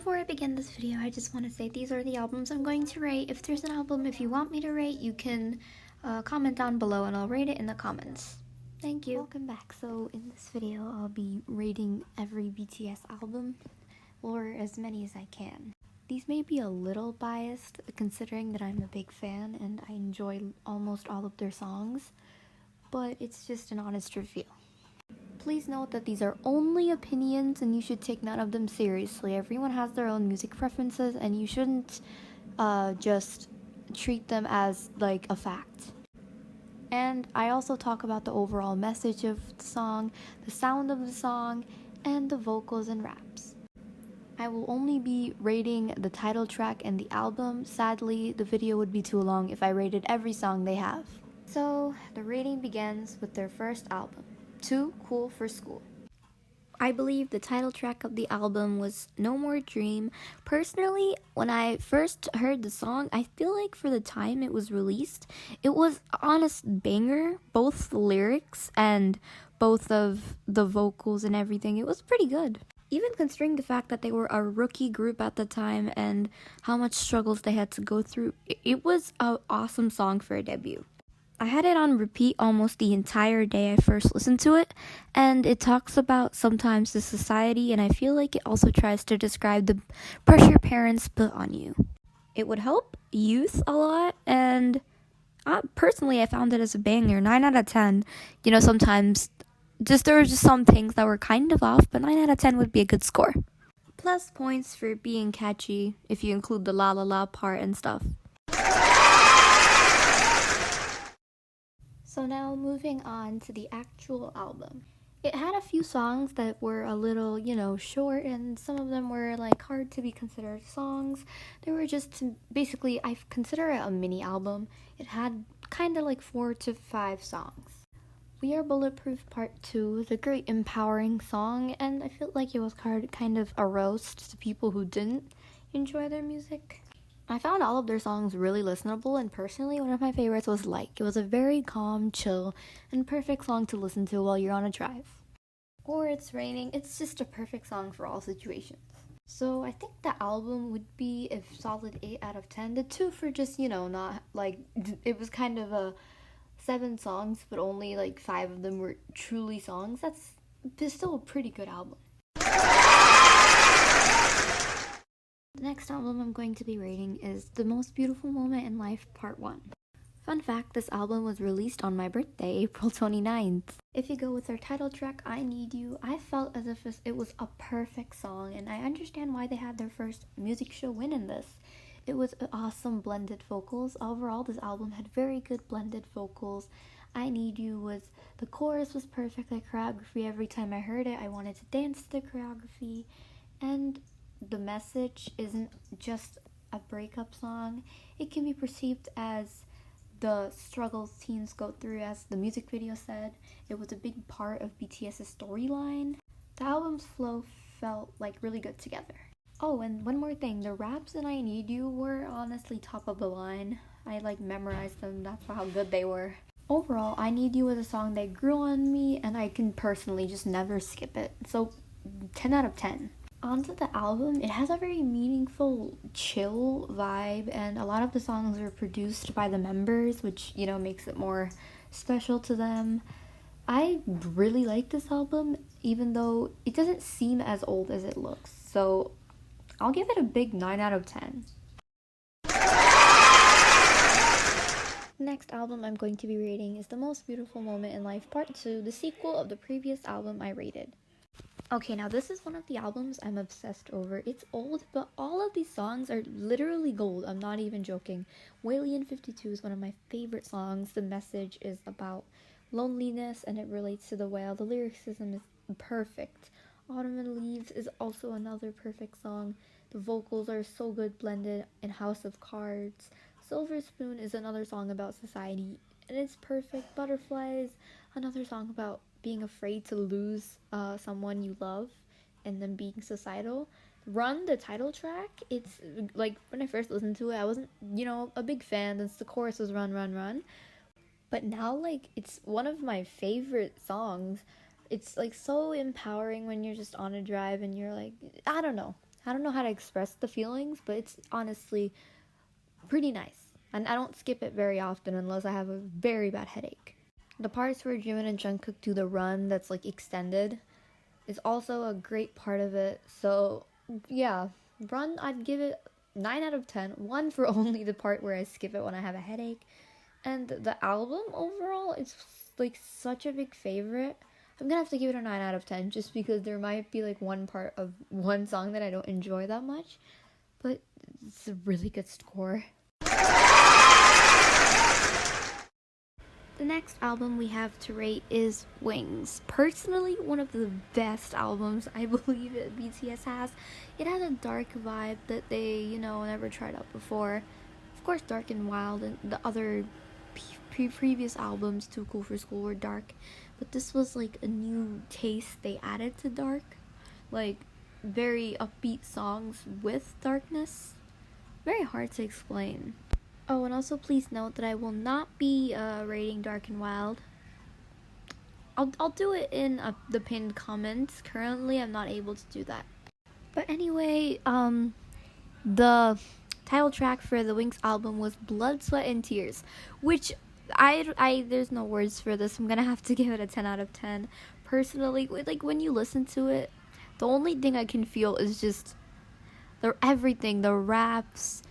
Before I begin this video, I just want to say these are the albums I'm going to rate. If there's an album if you want me to rate, you can comment down below and I'll rate it in the comments. Thank you. Welcome back. So in this video, I'll be rating every BTS album, or as many as I can. These may be a little biased, considering that I'm a big fan and I enjoy almost all of their songs, but it's just an honest review. Please note that these are only opinions and you should take none of them seriously. Everyone has their own music preferences and you shouldn't just treat them as like a fact. And I also talk about the overall message of the song, the sound of the song, and the vocals and raps. I will only be rating the title track and the album. Sadly, the video would be too long if I rated every song they have. So, the rating begins with their first album, Too Cool for School. I believe the title track of the album was No More Dream. Personally, when I first heard the song, I feel like for the time it was released, it was an honest banger. Both the lyrics and both of the vocals and everything, it was pretty good. Even considering the fact that they were a rookie group at the time and how much struggles they had to go through, it was an awesome song for a debut. I had it on repeat almost the entire day I first listened to it, and it talks about sometimes the society, and I feel like it also tries to describe the pressure parents put on you. It would help youth a lot, and personally I found it as a banger. 9 out of 10. You know, sometimes there were just some things that were kind of off, but 9 out of 10 would be a good score. Plus points for being catchy if you include the la la la part and stuff. So now moving on to the actual album. It had a few songs that were a little, short, and some of them were like hard to be considered songs. They were just basically, I consider it a mini album. It had kind of like 4 to 5 songs. We Are Bulletproof Part 2 is a great empowering song, and I felt like it was kind of a roast to people who didn't enjoy their music. I found all of their songs really listenable, and personally, one of my favorites was Like. It was a very calm, chill, and perfect song to listen to while you're on a drive. Or It's Raining. It's just a perfect song for all situations. So I think the album would be a solid 8 out of 10. The 2 for just, not like, it was kind of a 7 songs, but only like 5 of them were truly songs. That's still a pretty good album. The next album I'm going to be rating is The Most Beautiful Moment in Life Part 1. Fun fact, this album was released on my birthday, April 29th. If you go with their title track, I Need You, I felt as if it was a perfect song, and I understand why they had their first music show win in this. It was awesome blended vocals. Overall, this album had very good blended vocals. I Need You the chorus was perfect, like choreography. Every time I heard it, I wanted to dance to the choreography, and the message isn't just a breakup song. It can be perceived as the struggles teens go through, as the music video said. It was a big part of BTS's storyline. The album's flow felt like really good together. Oh, and one more thing, the raps in I Need You were honestly top of the line. I memorized them, that's how good they were. Overall, I Need You was a song that grew on me, and I can personally just never skip it. So 10 out of 10. Onto the album, it has a very meaningful, chill vibe, and a lot of the songs are produced by the members, which, makes it more special to them. I really like this album, even though it doesn't seem as old as it looks, so I'll give it a big 9 out of 10. Next album I'm going to be rating is The Most Beautiful Moment in Life Part 2, the sequel of the previous album I rated. Okay, now this is one of the albums I'm obsessed over. It's old, but all of these songs are literally gold. I'm not even joking. Whaley 52 is one of my favorite songs. The message is about loneliness and it relates to the whale. The lyricism is perfect. Autumn and Leaves is also another perfect song. The vocals are so good blended in House of Cards. Silver Spoon is another song about society, and it's perfect. Butterflies, another song about being afraid to lose someone you love and then being societal. Run, the title track, it's like when I first listened to it, I wasn't, a big fan. Since the chorus was run, run, run. But now, it's one of my favorite songs. It's so empowering when you're just on a drive and you're I don't know. I don't know how to express the feelings, but it's honestly pretty nice. And I don't skip it very often unless I have a very bad headache. The parts where Jimin and Jungkook do the run that's like extended is also a great part of it. So yeah, run, I'd give it 9 out of 10. 1 for only the part where I skip it when I have a headache. And the album overall is like such a big favorite. I'm gonna have to give it a 9 out of 10 just because there might be like one part of one song that I don't enjoy that much. But it's a really good score. The next album we have to rate is Wings. Personally, one of the best albums I believe BTS has. It has a dark vibe that they, never tried out before. Of course, Dark and Wild and the other previous albums, Too Cool for School, were dark. But this was like a new taste they added to dark. Like, very upbeat songs with darkness. Very hard to explain. Oh, and also please note that I will not be rating Dark and Wild. I'll do it in the pinned comments. Currently, I'm not able to do that. But anyway, the title track for the Wings album was Blood, Sweat, and Tears, which I there's no words for this. I'm gonna have to give it a 10 out of 10. Personally, like when you listen to it, the only thing I can feel is just everything, the raps,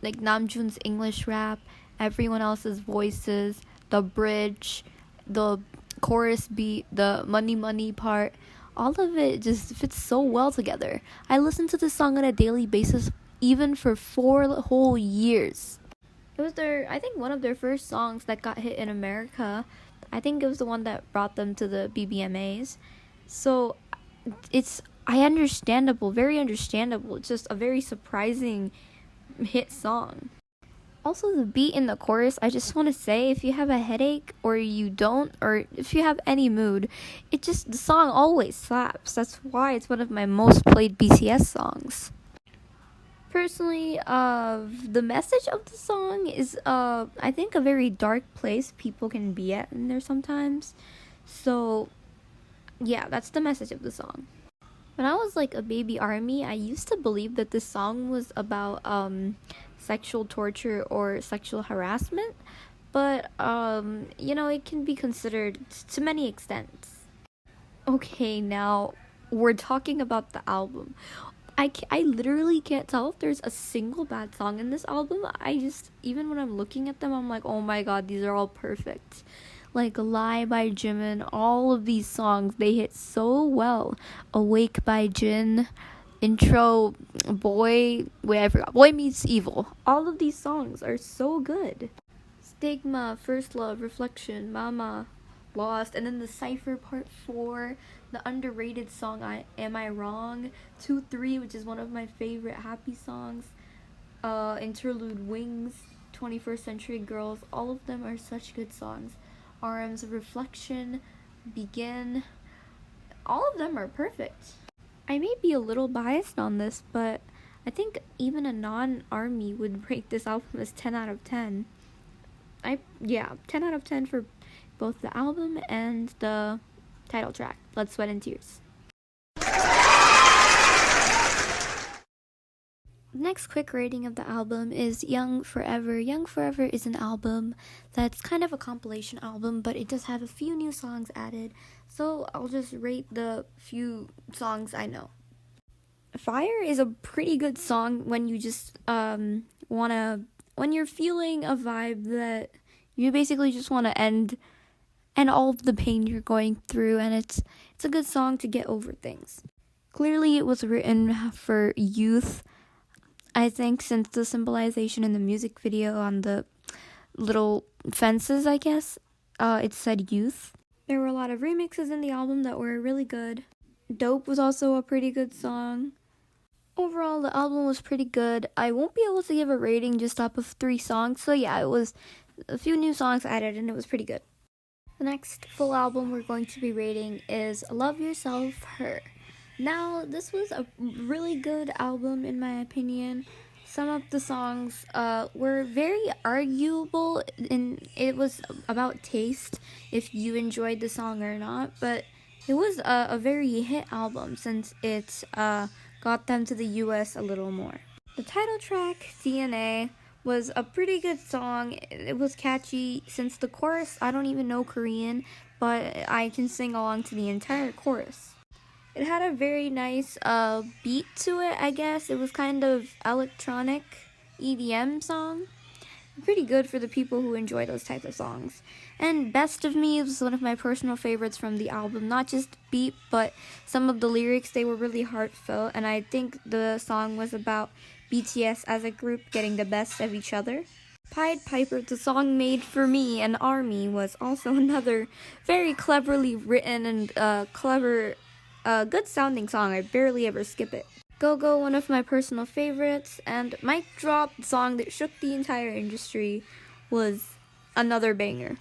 like Namjoon's English rap, everyone else's voices, the bridge, the chorus beat, the money money part, all of it just fits so well together. I listen to this song on a daily basis, even for 4 whole years. It was I think one of their first songs that got hit in America. I think it was the one that brought them to the BBMAs. So it's very understandable. It's just a very surprising hit song. Also, the beat in the chorus, I just want to say, if you have a headache or you don't, or if you have any mood, the song always slaps. That's why it's one of my most played BTS songs. Personally, the message of the song is, I think, a very dark place people can be at in there sometimes. So, yeah, that's the message of the song. When I was like a baby ARMY, I used to believe that this song was about sexual torture or sexual harassment, but it can be considered to many extents. Okay, now we're talking about the album. I literally can't tell if there's a single bad song in this album. Even when I'm looking at them, I'm like, oh my god, these are all perfect. Like Lie by Jimin, all of these songs, they hit so well. Awake by Jin, Intro, Boy Meets Evil. All of these songs are so good. Stigma, First Love, Reflection, Mama, Lost, and then the Cypher Part 4, the underrated song Am I Wrong, 2-3, which is one of my favorite happy songs, Interlude, Wings, 21st Century Girls, all of them are such good songs. RM's Reflection, Begin, all of them are perfect. I may be a little biased on this, but I think even a non-ARMY would rate this album as 10 out of 10. 10 out of 10 for both the album and the title track, Blood, Sweat, and Tears. The next quick rating of the album is Young Forever. Young Forever is an album that's kind of a compilation album, but it does have a few new songs added, so I'll just rate the few songs I know. Fire is a pretty good song when you just when you're feeling a vibe that you basically just want to end all of the pain you're going through, and it's a good song to get over things. Clearly it was written for youth, I think, since the symbolization in the music video on the little fences, I guess, it said youth. There were a lot of remixes in the album that were really good. Dope was also a pretty good song. Overall, the album was pretty good. I won't be able to give a rating just off of 3 songs, so yeah, it was a few new songs added and it was pretty good. The next full album we're going to be rating is Love Yourself, Her. Now, this was a really good album in my opinion. Some of the songs were very arguable, and it was about taste, if you enjoyed the song or not, but it was a very hit album since it's got them to the US a little more. The title track, DNA, was a pretty good song. It was catchy. Since the chorus, I don't even know Korean, but I can sing along to the entire chorus. It had a very nice beat to it, I guess. It was kind of electronic EDM song. Pretty good for the people who enjoy those types of songs. And Best of Me was one of my personal favorites from the album. Not just beat, but some of the lyrics, they were really heartfelt. And I think the song was about BTS as a group getting the best of each other. Pied Piper, the song Made for Me and Army, was also another very cleverly written and good sounding song. I barely ever skip it. Go Go, one of my personal favorites, and Mic Drop, the song that shook the entire industry, was another banger.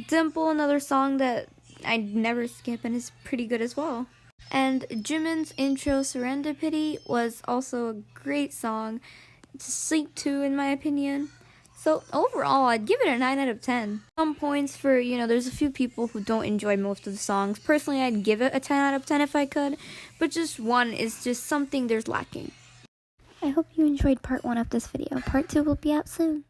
Dimple, another song that I never skip and is pretty good as well. And Jimin's intro, Serendipity, was also a great song to sleep to, in my opinion. So overall, I'd give it a 9 out of 10. Some points for, there's a few people who don't enjoy most of the songs. Personally, I'd give it a 10 out of 10 if I could, but just one is just something there's lacking. I hope you enjoyed part 1 of this video. Part 2 will be out soon.